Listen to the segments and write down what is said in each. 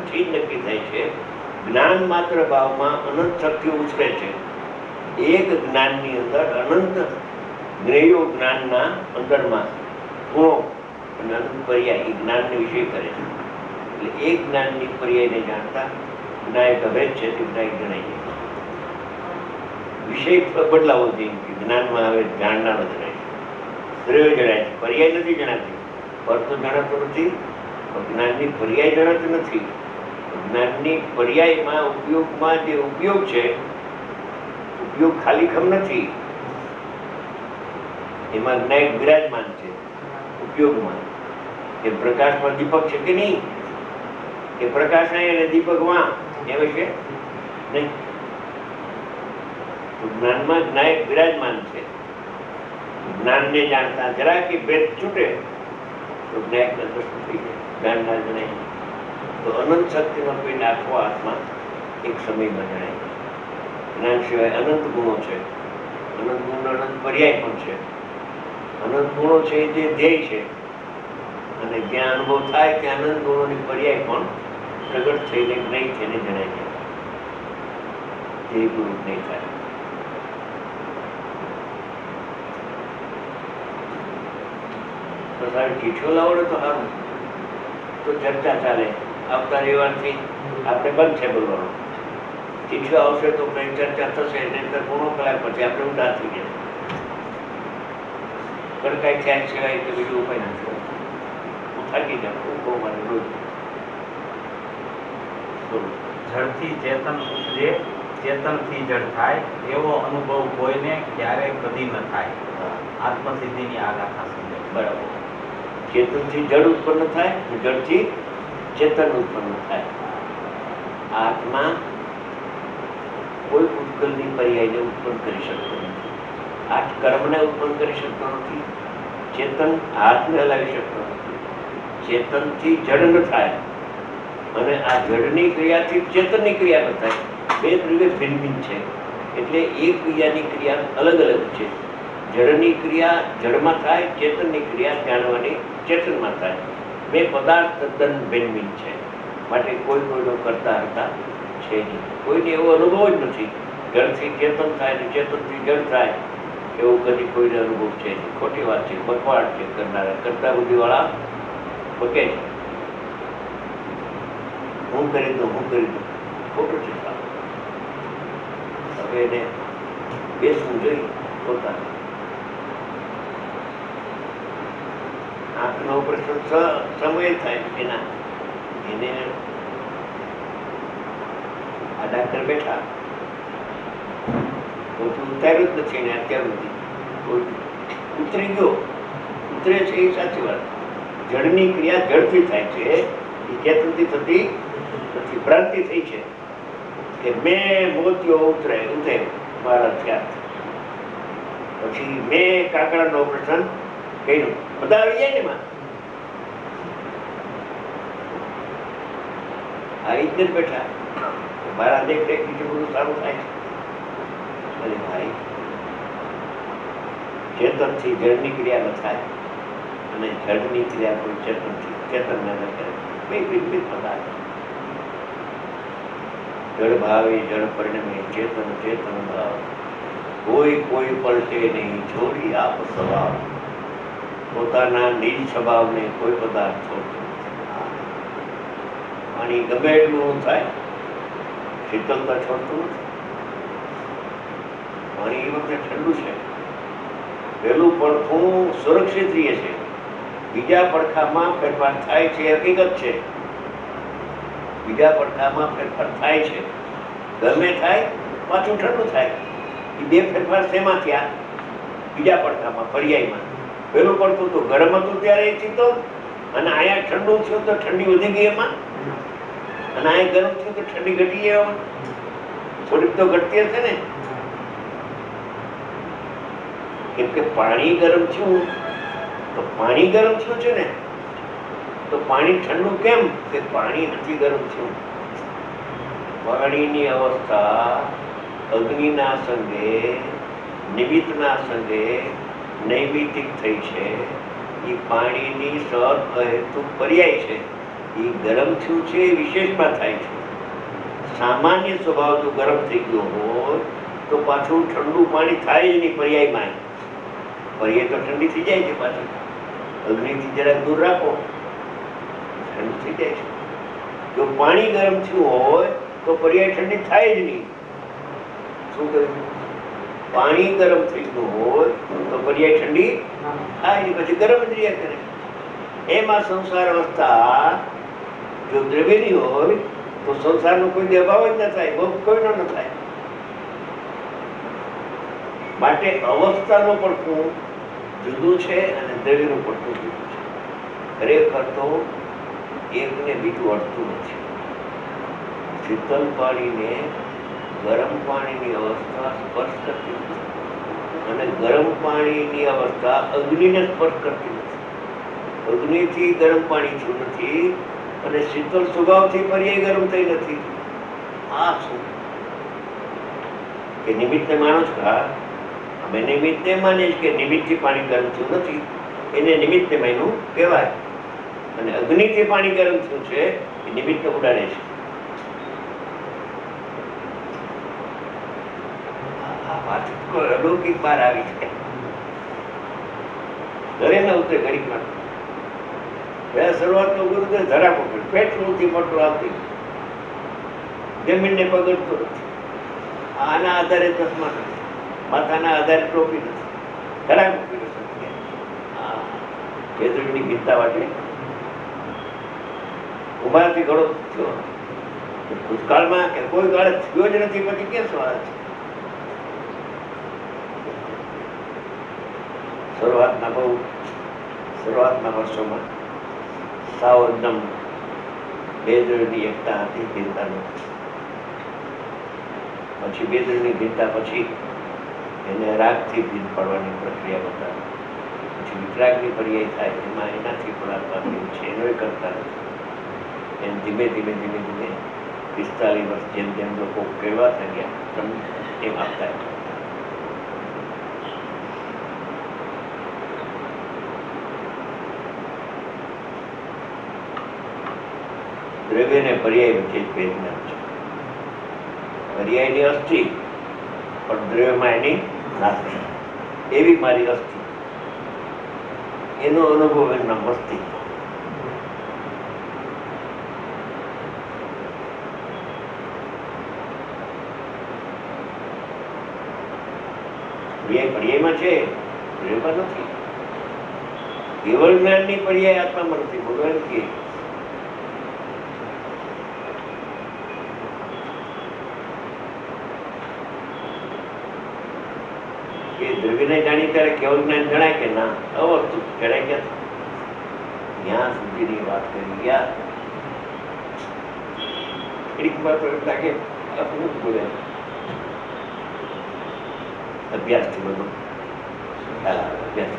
પછી જ નક્કી થાય છે. જ્ઞાન માત્ર ભાવમાં અનંત શક્તિ ઉછરે છે. એક જ્ઞાનની અંદર અનંત જ્ઞેયો જ્ઞાનના અંદરમાં ગુણો અને અનંત પર્યાય એ જ્ઞાનને વિષય કરે છે. એટલે એક જ્ઞાનની પર્યાયને જાણતા જ્ઞાયક અભેદ છે તે જ્ઞાયક જણાય છે. વિષય બદલાવો જોઈએ. જ્ઞાનમાં હવે જાણનારો જણાય છે, દ્રવ્ય જણાય છે, પર્યાય નથી જણાતી. અર્થ તો જણાતો નથી, જ્ઞાનની પર્યાય જણાતી નથી. જ્ઞાનની પર્યાયમાં ઉપયોગમાં જે ઉપયોગ છે, ઉપયોગ ખાલી ખમ નથી, એમાં જ્ઞાયક વિરાજમાન છે. ઉપયોગમાં એ પ્રકાશમાં દીપક છે કે નહીં, કે પ્રકાશ નહીં અને દીપક માં એ છે નહીં. જ્ઞાનમાં જ્ઞાયક વિરાજમાન છે. જ્ઞાનને જાણતા જરા કે ભેદ છૂટે તો જ્ઞાયક દ્રષ્ટિ થઈ જાય. જ્ઞાન ના જણાય તો અનંત શક્તિનો પિંડ આખો આત્મા એક સમયમાં જણાય. જ્ઞાન સિવાય અનંત ગુણો છે. અનંત ગુણનો અનંત પર્યાય પણ છે. અનંત ગુણો છે એ જે ધ્યેય છે, અને જ્યાં અનુભવ થાય ત્યાં અનંત ગુણોની પર્યાય પણ પ્રગટ થઈને નહીં થઈને જણાય છે. ધ્યેય ગુરુ નહીં થાય. ચીઠીઓ લાવડે તો સારું, તો ચર્ચા ચાલે. આવતા રવિવારથી આપણે બંધ છે બોલવાનું. ચીઠીઓ આવશે તો કઈ ચર્ચા થશે, નહીંતર પોણો કલાક પછી આપણે ઉદાસ થઈ જાય. કડકાઈ થયા સિવાય તો બીજું ઉપાય નથી. હું થાકી જાઉં, હું કહું મારે રોજ જળથી ચેતન ઉપજે, ચેતનથી જળ થાય એવો અનુભવ કોઈને ક્યારે કદી ન થાય. આત્મસિદ્ધિની આ ગાથા સમજાય. બરાબર. ચેતનથી જળ ઉત્પન્ન થાય, જળથી ચેતન ઉત્પન્ન થાય. આત્મા કોઈ ઉત્કલની પર્યાયને ઉત્પન્ન કરી શકતો નથી. આઠ કર્મને ઉત્પન્ન કરી શકતો નથી. ચેતન હાથને હલાવી શકતો નથી. ચેતનથી જળ ન થાય અને આ જળની ક્રિયાથી ચેતનની ક્રિયા ન થાય. બે દ્રવ્ય ભિન્ન ભિન્ન છે. એટલે એક ક્રિયાની ક્રિયા અલગ અલગ છે. જળની ક્રિયા જળમાં થાય, ચેતનની ક્રિયા જાણવાની ચેતનમાં થાય. બે પદાર્થ તદ્દન ભિન્ન ભિન્ન છે. માટે કોઈ કોઈનો કરતા હતા છે નહીં. કોઈને એવો અનુભવ જ નથી. જળથી ચેતન થાય ને ચેતનથી જળ થાય એવો કદી કોઈને અનુભવ છે નહીં. ખોટી વાત છે, બકવાડ છે કરનારા. કરતા બુદ્ધિવાળા બકે છે. હું કરી દઉં, હું કરી દઉં, ખોટું છે. હવે એને બેસવું જોઈએ પોતાને. આંખનો ઓપરેશન સમય થાય એના, એને આ ડાક્ટર બેઠા પોતું ઉતાર્યું જ નથી ને અત્યાર સુધી ઉતરી ગયો. ઉતરે છે એ સાચી વાત. જળની ક્રિયા જળથી થાય છે, એ ચેતનથી થતી નથી. ભ્રાંતિ થઈ છે કે મેં મોતિયો ઉતરે મારા થયા, પછી મેં કાકડાનું ઓપરેશન કર્યું. બધા આવી જાય ને એમાં. આ રીતે જ બેઠા મારા દેખ દેખ બીજું બધું સારું થાય છે. અરે ભાઈ, ચેતનથી જળની ક્રિયા ન થાય અને જળની ક્રિયા કોઈ ચેતન ન કરે. બે વિપરીત પદાર્થ. જળ ભાવે જળ પરિણમે, ચેતન ચેતન ભાવ. કોઈ કોઈ પલટે નહીં, છોડી આપ સ્વભાવ. પોતાના નિજ સ્વભાવને કોઈ પદાર્થ છોડતો નથી. પાણી ગમે એટલું થાય, શીતળતા છોડતું નથી. પાણી એ વખતે ઠંડુ છે. પેલું પડખું સુરક્ષિત રહે છે, બીજા પડખામાં ફેરફાર થાય છે. હકીકત છે, બીજા પડખામાં ફેરફાર થાય છે. ગમે થાય પાછું ઠંડુ થાય. એ બે ફેરફાર શેમાં થયા? બીજા પડખામાં, પર્યાયમાં. પેલું પડતું તો ગરમ હતું ત્યારે એ ચીતો, અને અહીંયા ઠંડુ થયું તો ઠંડી વધી ગઈ એમાં, અને અહીંયા ગરમ થયું તો ઠંડી ઘટી ગઈ એમાં. થોડીક તો ઘટતી હશે ને. કેમ કે પાણી ગરમ થયું તો પાણી ગરમ થયું છે ને, તો પાણી ઠંડુ કેમ? કે પાણી નથી ગરમ થયું. પાણીની અવસ્થા અગ્નિના સંગે, નિમિત્તના સંગે નૈમિતિક થઈ છે. એ પાણીની સદ હેતુ પર્યાય છે. એ ગરમ થયું છે એ વિશેષમાં થાય છે. સામાન્ય સ્વભાવ જો ગરમ થઈ ગયો હોય તો પાછું ઠંડુ પાણી થાય જ નહીં. પર્યાયમાં પર્યાય તો ઠંડી થઈ જાય છે. પાછું અગ્નિથી જરાક દૂર રાખો, ઠંડુ થઈ જાય છે. જો પાણી ગરમ થયું હોય તો પર્યાય ઠંડી થાય જ નહીં. શું કહ્યું? પાણી ગરમ થઈ ગયું હોય તો પર્યાય ઠંડી થાય નહીં, પછી ગરમ જ રહ્યા કરે. એમાં સંસાર અવસ્થા જો દ્રવ્યની હોય તો સંસારનો કોઈ દેભાવ જ ન થાય, ભોગ કોઈનો ન થાય. માટે અવસ્થાનો પડખું જુદું છે અને દ્રવ્યનું પડખું જુદું છે. ખરેખર તો એકને બીજું અડતું નથી. શીતલ પાણીને ગરમ પાણીની અવસ્થા સ્પર્શ કરતી નથી અને ગરમ પાણીની અવસ્થા અગ્નિને સ્પર્શ કરતી નથી. અગ્નિથી ગરમ પાણી થયું નથી અને શીતળ સ્વભાવથી પર્યાય ગરમ થઈ નથી. આ શું કે નિમિત્તને માનો છો? હા, અમે નિમિત્તને માનીએ કે નિમિત્તથી પાણી ગરમ થયું નથી, એને નિમિત્તને માન્યું કહેવાય. અને અગ્નિથી પાણી ગરમ થયું છે એ નિમિત્તને ઉડાડે છે. અલૌકિક બહાર આવી છે. ઘરે ન ઉતરે ઘડીકમાં. શરૂઆત તો ગુરુદેવ ધરા પકડ, પેટનું મોટું આવતી, જમીનને પગડતું નથી. આના આધારે ચશ્મા નથી, માથાના આધારે ટોપી નથી, ધરા મૂકી નથી. બેદરડી ગીતા વાટે ઉભાથી ઘણો થયો. ભૂતકાળમાં કે કોઈ કાળે થયો જ નથી, પછી કેમ સવાલ છે? શરૂઆતના વર્ષોમાં સાવ એકદમ બેદરડી એકતા હતી ગીતાની. પછી બેદરડી ગીતા પછી એને રાગથી ભીન પડવાની પ્રક્રિયા બતાવી. પછી વિતરાગની પર્યાય થાય એમાં એનાથી પણ આત્મા છે એનો કરતા નથી. એમ ધીમે ધીમે 45 વર્ષ જેમ જેમ લોકો કહેવા થઈ ગયા એમ આપતા. દ્રવ્યને પર્યાય વચ્ચે ભેદ નથી. પર્યાયની અસ્થિ પણ દ્રવ્યમાં એની નાસ્તિ. એવી મારી અસ્થિ, એનો અનુભવ એના મસ્તી. પર્યાય પર્યાયમાં છે, દ્રવ્યમાં નથી. કેવળ જ્ઞાનની પર્યાય આત્મામાં નથી. ભગવાન કે દ્રવ્યને જાણી ત્યારે કેવળ જ્ઞાન જણાય કે ના? અવસ્તુ જણાય કે ત્યાં સુધીની વાત કરી ગયા. અભ્યાસથી બધું અભ્યાસ.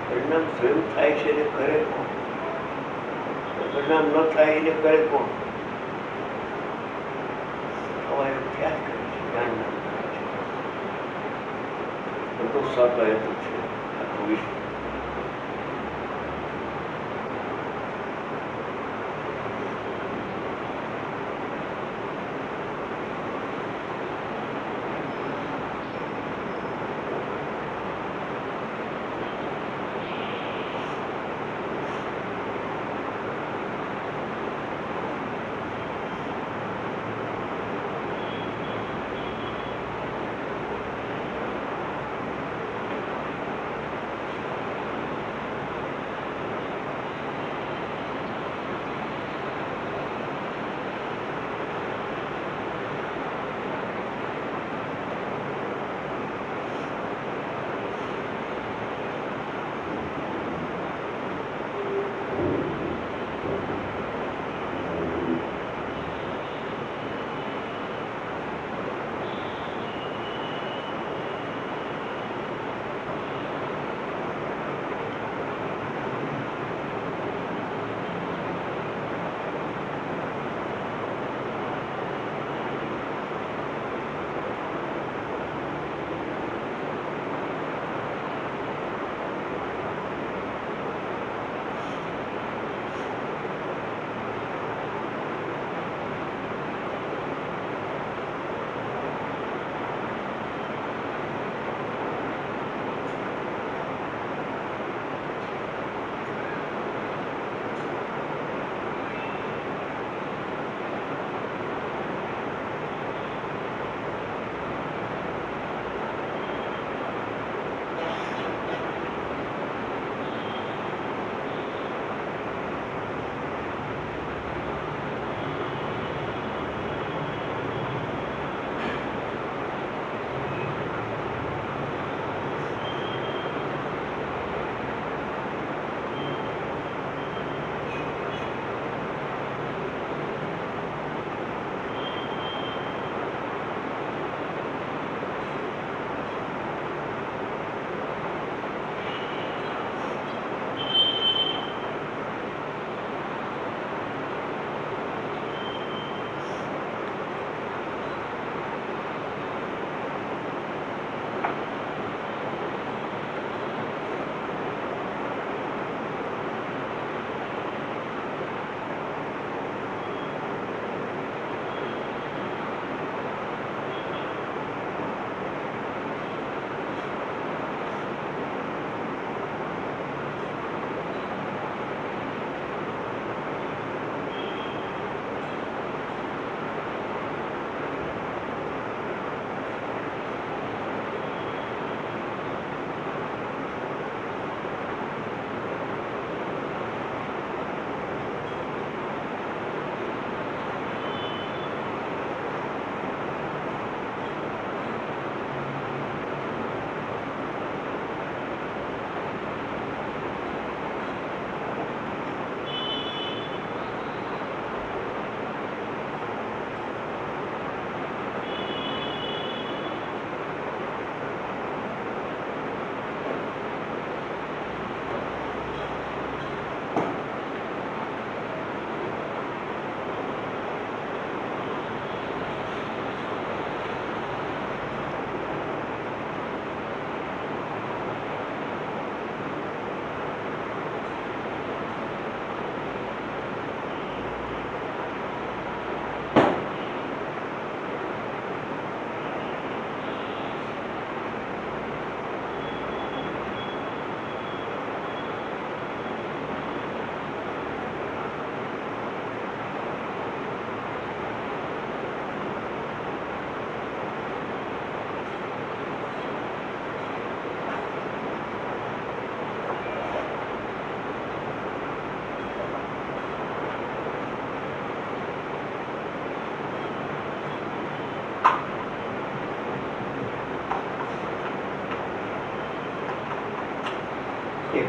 પરિણામ સ્વયં થાય છે એને કરે કોણ? પરિણામ ન થાય એને કરે કોણ? ક્યાં કરે છે? જ્ઞાન ના કરે છે. બધું સકહેતું છે આખું વિશ્વ.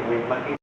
મિનિટ બાકી